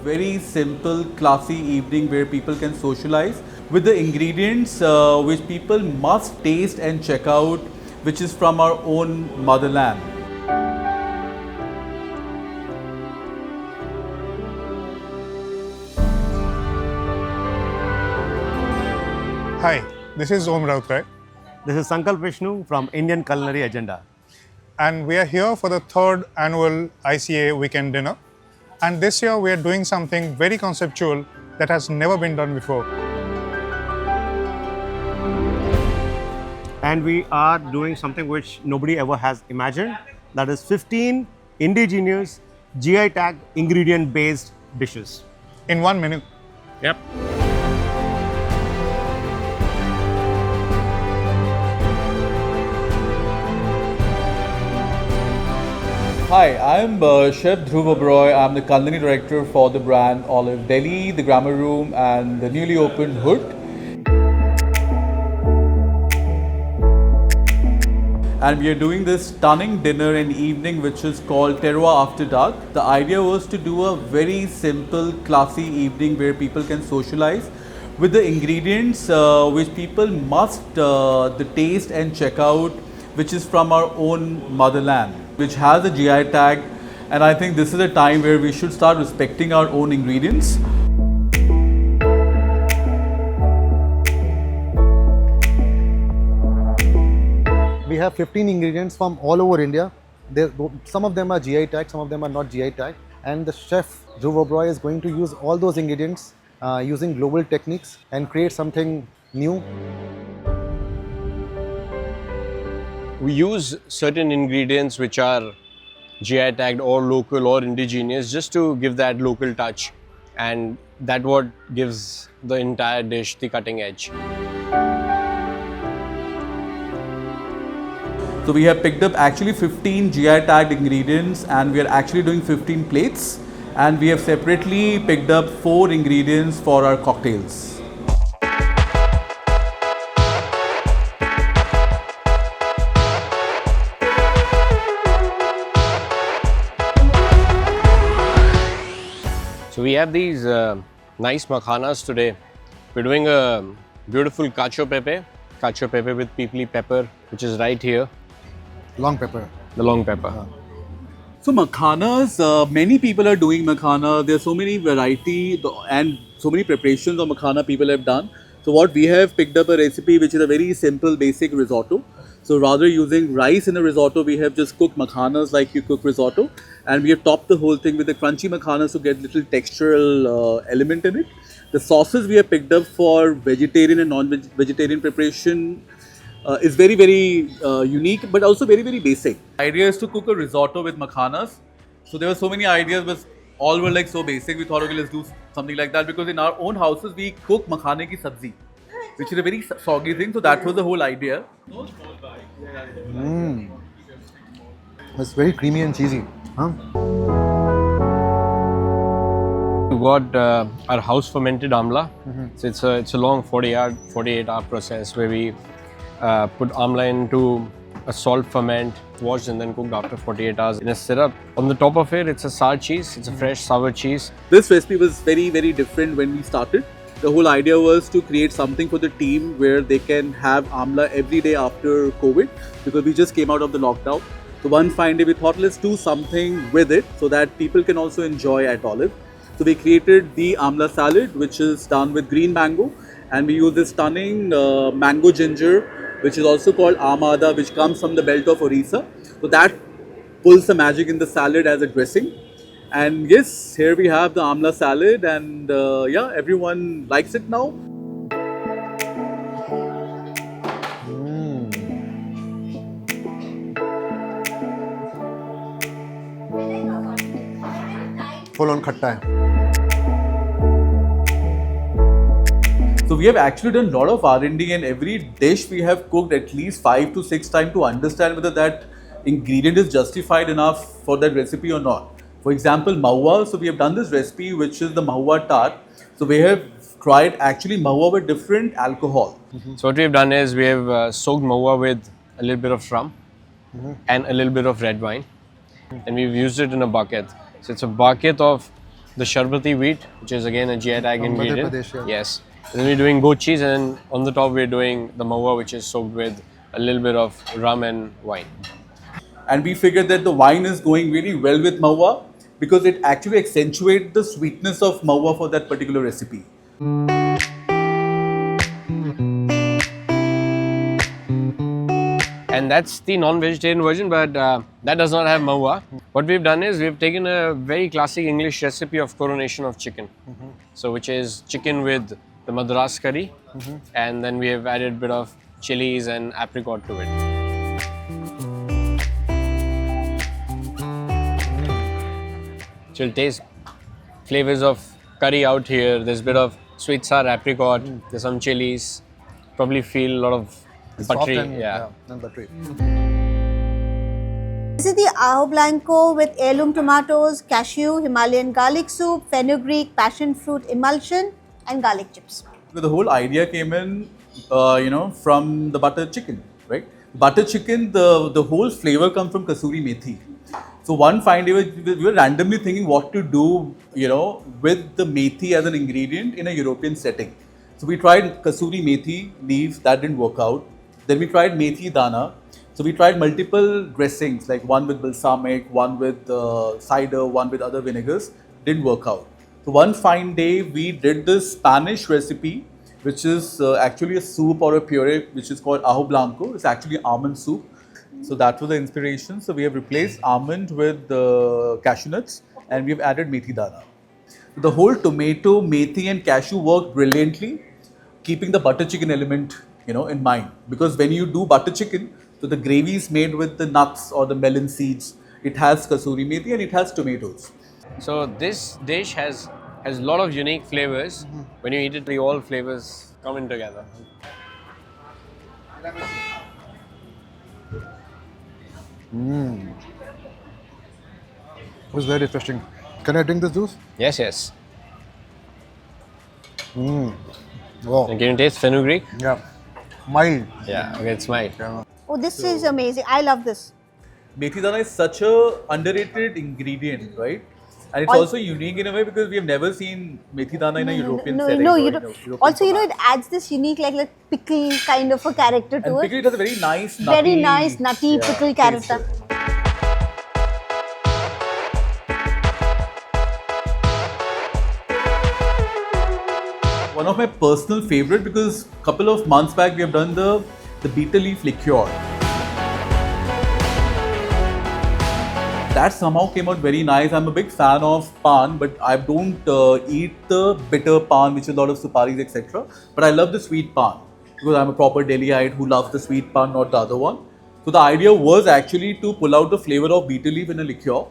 very simple, classy evening where people can socialize with the ingredients which people must taste and check out, which is from our own motherland. Hi, this is Om Rautrai, This is Sankalp Vishnu from Indian Culinary Agenda. and we are here for the third annual ICA Weekend Dinner. And this year we are doing something very conceptual that has never been done before. And we are doing something which nobody ever has imagined. That is 15 indigenous GI tagged ingredient based dishes. In 1 minute. Yep. Hi, I'm Chef Dhruv Oberoi. I'm the culinary director for the brand Olive Delhi, the Grammar Room, and the newly opened Hood. And we are doing this stunning dinner and evening which is called Terroir After Dark. The idea was to do a very simple, classy evening where people can socialize with the ingredients which people must taste and check out, which is from our own motherland, which has a GI tag. And I think this is a time where we should start respecting our own ingredients. We have 15 ingredients from all over India. Some of them are GI tag, some of them are not GI tag. And the chef Dhruv Oberoi is going to use all those ingredients using global techniques and create something new. We use certain ingredients which are GI tagged or local or indigenous just to give that local touch, and that what gives the entire dish the cutting edge. So we have picked up actually 15 GI tagged ingredients, and we are actually doing 15 plates, and we have separately picked up 4 ingredients for our cocktails. So we have these nice makhanas today. We're doing a beautiful cacio pepe with pipli pepper, which is right here, Long pepper. the long pepper. So makhanas, many people are doing makhana. There's so many variety and so many preparations of makhana people have done. So what we have picked up a recipe which is a very simple basic risotto. So rather using rice in a risotto, we have just cooked makhanas like you cook risotto, and we have topped the whole thing with the crunchy makhanas to get little textural element in it. The sauces we have picked up for vegetarian and non-vegetarian preparation is very, very unique, but also very, very basic. The idea is to cook a risotto with makhanas. So there were so many ideas, but all were like so basic. We thought, okay, let's do something like that, because in our own houses we cook makhane ki sabzi, which is a very soggy thing. So that was the whole idea. It's very creamy and cheesy. Huh? We got our house fermented amla. So it's a long 48-hour process where we put amla into a salt ferment, washed and then cooked after 48 hours in a syrup. On the top of it, it's a sour cheese. It's a fresh sour cheese. This recipe was very, very different when we started. The whole idea was to create something for the team where they can have amla every day after COVID, because we just came out of the lockdown. So one fine day we thought, let's do something with it so that people can also enjoy at Olive. So we created the amla salad, which is done with green mango, and we use this stunning mango ginger, which is also called amada, which comes from the belt of Orissa. So that pulls the magic in the salad as a dressing. And yes, here we have the amla salad, and yeah, everyone likes it now. Full on khatta hai. So we have actually done a lot of R&D, and every dish we have cooked at least 5 to 6 times to understand whether that ingredient is justified enough for that recipe or not. For example, mahua. So we have done this recipe, which is the mahua tart. So we have tried actually mahua with different alcohol. So what we've done is we have soaked mahua with a little bit of rum and a little bit of red wine, and we've used it in a bucket. So it's a bucket of the sharbati wheat, which is again a GI tag From Madhya ingredient. Pradesh, yeah. Yes. And then we're doing goat cheese, and then on the top we're doing the mawa, which is soaked with a little bit of rum and wine. And we figured that the wine is going really well with mawa because it actually accentuates the sweetness of mawa for that particular recipe. And that's the non-vegetarian version, but that does not have mawa. What we've done is we've taken a very classic English recipe of coronation of chicken. So which is chicken with the madras curry, and then we have added a bit of chilies and apricot to it. So you'll taste flavors of curry out here. There's a bit of sweet sour apricot, there's some chilies, probably feel a lot of Soft buttery. and, Yeah. and buttery. This is the Aho Blanco with heirloom tomatoes, cashew, Himalayan garlic soup, fenugreek, passion fruit emulsion, and garlic chips. So the whole idea came in, from the butter chicken, right? Butter chicken, the whole flavor comes from kasuri methi. So one fine day, we were randomly thinking what to do, with the methi as an ingredient in a European setting. So we tried kasuri methi leaves, that didn't work out. Then we tried methi dana. So we tried multiple dressings, like one with balsamic, one with cider, one with other vinegars. Didn't work out. So one fine day, we did this Spanish recipe, which is actually a soup or a puree, which is called Aho Blanco. It's actually almond soup. So that was the inspiration. So we have replaced almond with cashew nuts, and we have added methi dana. The whole tomato, methi, and cashew worked brilliantly, keeping the butter chicken element, in mind. Because when you do butter chicken, so the gravy is made with the nuts or the melon seeds. It has kasuri methi and it has tomatoes. So this dish has a lot of unique flavors. When you eat it, all flavors come in together. It was very refreshing. Can I drink this juice? Yes, yes. Wow. And can you taste fenugreek? Yeah. Mild. Yeah, okay, it's mine. Oh, this is amazing. I love this. Methi dana is such a underrated ingredient, right? And it's Al- also unique in a way because we have never seen methi dana in a European no, setting. no, or you in a don't. European Also, format. it adds this unique, like pickle kind of a character to And it. pickle, it has a very nice, Very nice, nutty pickle taste character. to it. One of my personal favorite because a couple of months back we have done the betel leaf liqueur. That somehow came out very nice. I'm a big fan of pan, but I don't eat the bitter pan, which is a lot of suparis, etc. But I love the sweet pan because I'm a proper Delhiite who loves the sweet pan, not the other one. So the idea was actually to pull out the flavor of betel leaf in a liqueur.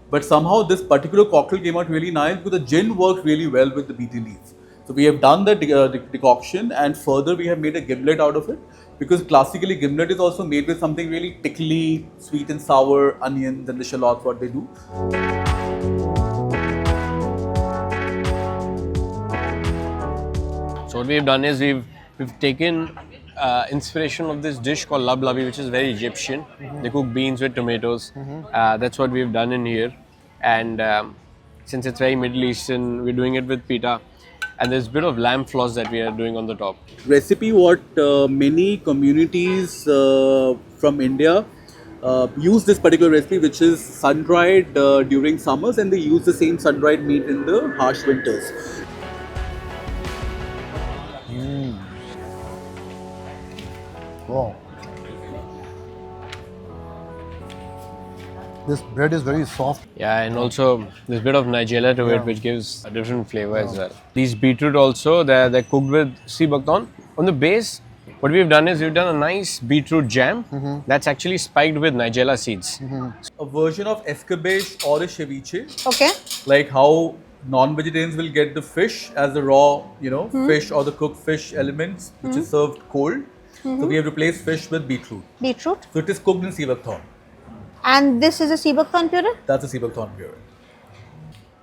But somehow this particular cocktail came out really nice because the gin worked really well with the betel leaf. So we have done the decoction and further we have made a gimlet out of it because classically gimlet is also made with something really pickly, sweet and sour, onions and the shallots, what they do. So what we've done is we've taken inspiration of this dish called lab labi, which is very Egyptian. They cook beans with tomatoes. That's what we've done in here. And since it's very Middle Eastern, we're doing it with pita. And there's a bit of lamb floss that we are doing on the top. Recipe what many communities from India use this particular recipe, which is sun-dried during summers, and they use the same sun-dried meat in the harsh winters. Wow. This bread is very soft. Yeah, and also there's a bit of nigella to it, which gives a different flavor as well. These beetroot also, they're cooked with sea buckthorn. On the base, what we've done is we've done a nice beetroot jam that's actually spiked with nigella seeds. A version of escabeche or a ceviche, Okay. like how non-vegetarians will get the fish as the raw, fish or the cooked fish elements, which is served cold. So we have replaced fish with beetroot. Beetroot. So it is cooked in sea buckthorn. And this is a sea buckthorn puree. That's a sea buckthorn puree.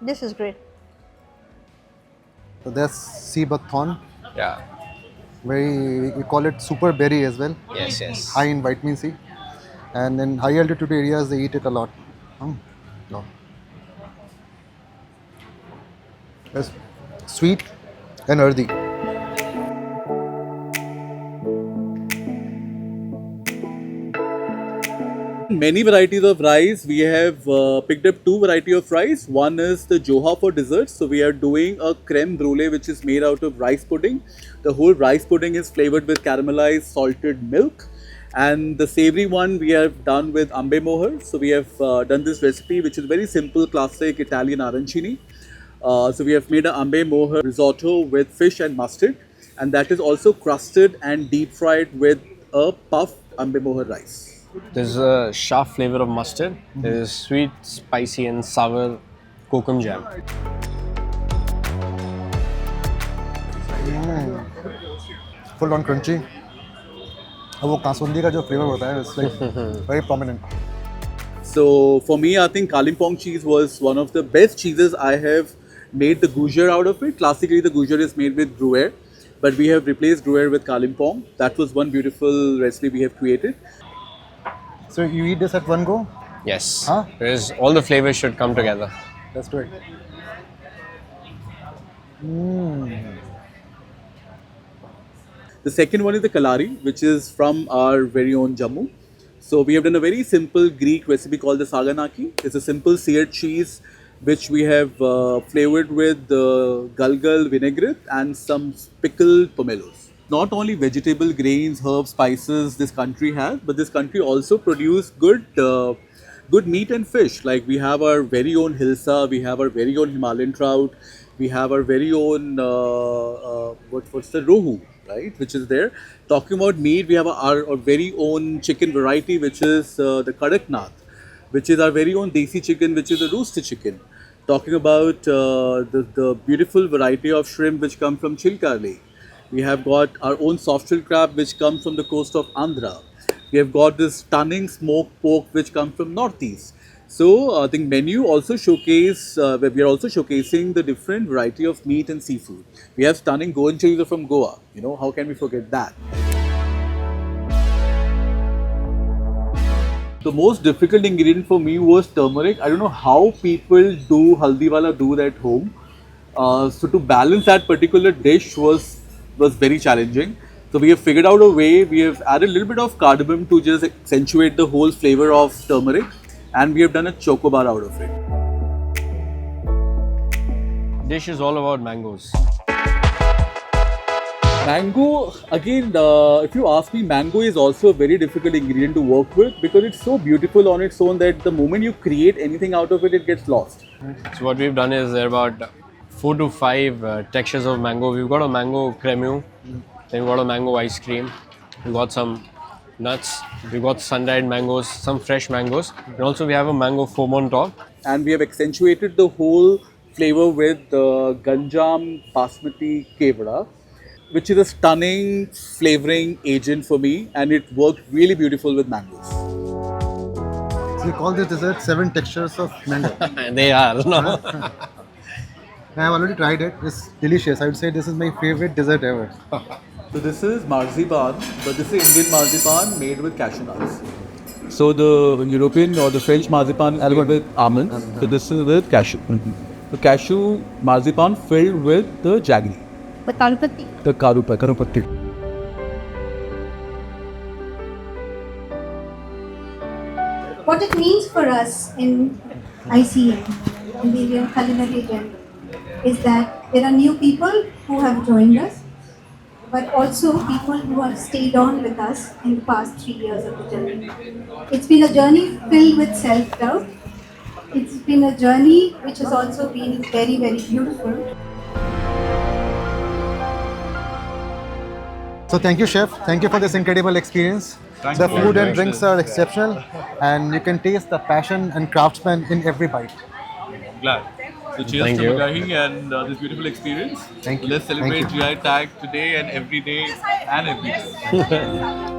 This is great. So that's sea buckthorn. Yeah. We call it super berry as well. Yes, yes. High in vitamin C. And in high altitude areas they eat it a lot. Wow. It's sweet and earthy. Many varieties of rice. We have picked up two variety of rice. One is the Joha for desserts. So we are doing a creme brulee which is made out of rice pudding. The whole rice pudding is flavored with caramelized salted milk. And the savory one we have done with ambe mohar. So we have done this recipe which is very simple, classic Italian arancini. So we have made an ambe mohar risotto with fish and mustard, and that is also crusted and deep fried with a puff ambe mohar rice. There's a sharp flavor of mustard. There's sweet, spicy, and sour kokum jam. Full on crunchy. और वो कासुंदी का जो flavour होता है, it's like very prominent. So for me, I think Kalimpong cheese was one of the best cheeses. I have made the Gujar out of it. Classically, the Gujar is made with Gruyere, but we have replaced Gruyere with Kalimpong. That was one beautiful recipe we have created. So you eat this at one go? Yes. Huh? Because all the flavors should come together. That's great. The second one is the Kalari, which is from our very own Jammu. So we have done a very simple Greek recipe called the Saganaki. It's a simple seared cheese which we have flavored with galgal vinaigrette and some pickled pomelos. Not only vegetable, grains, herbs, spices this country has, but this country also produce good meat and fish. Like we have our very own hilsa, we have our very own Himalayan trout, we have our very own what's the rohu, right, which is there. Talking about meat, we have our very own chicken variety, which is the Kadaknath, which is our very own desi chicken, which is a roasted chicken. Talking about the beautiful variety of shrimp which come from Chilka Lake. We have got our own soft shell crab which comes from the coast of Andhra. We have got this stunning smoked pork which comes from Northeast. So I think menu also showcase, we are also showcasing the different variety of meat and seafood. We have stunning Goan chorizo from Goa. You know, how can we forget that? The most difficult ingredient for me was turmeric. I don't know how people do haldiwala do that at home. So to balance that particular dish was very challenging. So we have figured out a way. We have added a little bit of cardamom to just accentuate the whole flavor of turmeric, and we have done a chocobar out of it. Dish is all about mangoes. Mango, again, if you ask me, mango is also a very difficult ingredient to work with because it's so beautiful on its own that the moment you create anything out of it, it gets lost. So what we've done is there are about 4 to 5 textures of mango. We've got a mango cremu, then we've got a mango ice cream, we've got some nuts, we've got sun-dried mangoes, some fresh mangoes, and also we have a mango foam on top. And we have accentuated the whole flavor with the Ganjam Basmati Kevada, which is a stunning flavoring agent for me, and it worked really beautiful with mangoes. So we call this dessert 7 textures of mango. They are, no? I have already tried it. It's delicious. I would say this is my favorite dessert ever. So this is marzipan, but this is Indian marzipan made with cashew nuts. So the European or the French marzipan is made with almonds. So this is with cashew. The cashew marzipan filled with the jaggery. The karupati. The karupati. What it means for us in ICA, in the Indian culinary agenda, is that there are new people who have joined us, but also people who have stayed on with us in the past 3 years of the journey. It's been a journey filled with self-doubt. It's been a journey which has also been very, very beautiful. So thank you, chef. Thank you for this incredible experience. The food and drinks are exceptional, and you can taste the passion and craftsman in every bite. Glad. So cheers Thank to you. Magahi and this beautiful experience. Thank you. Let's Thank celebrate you. GI tag today and every day and every day.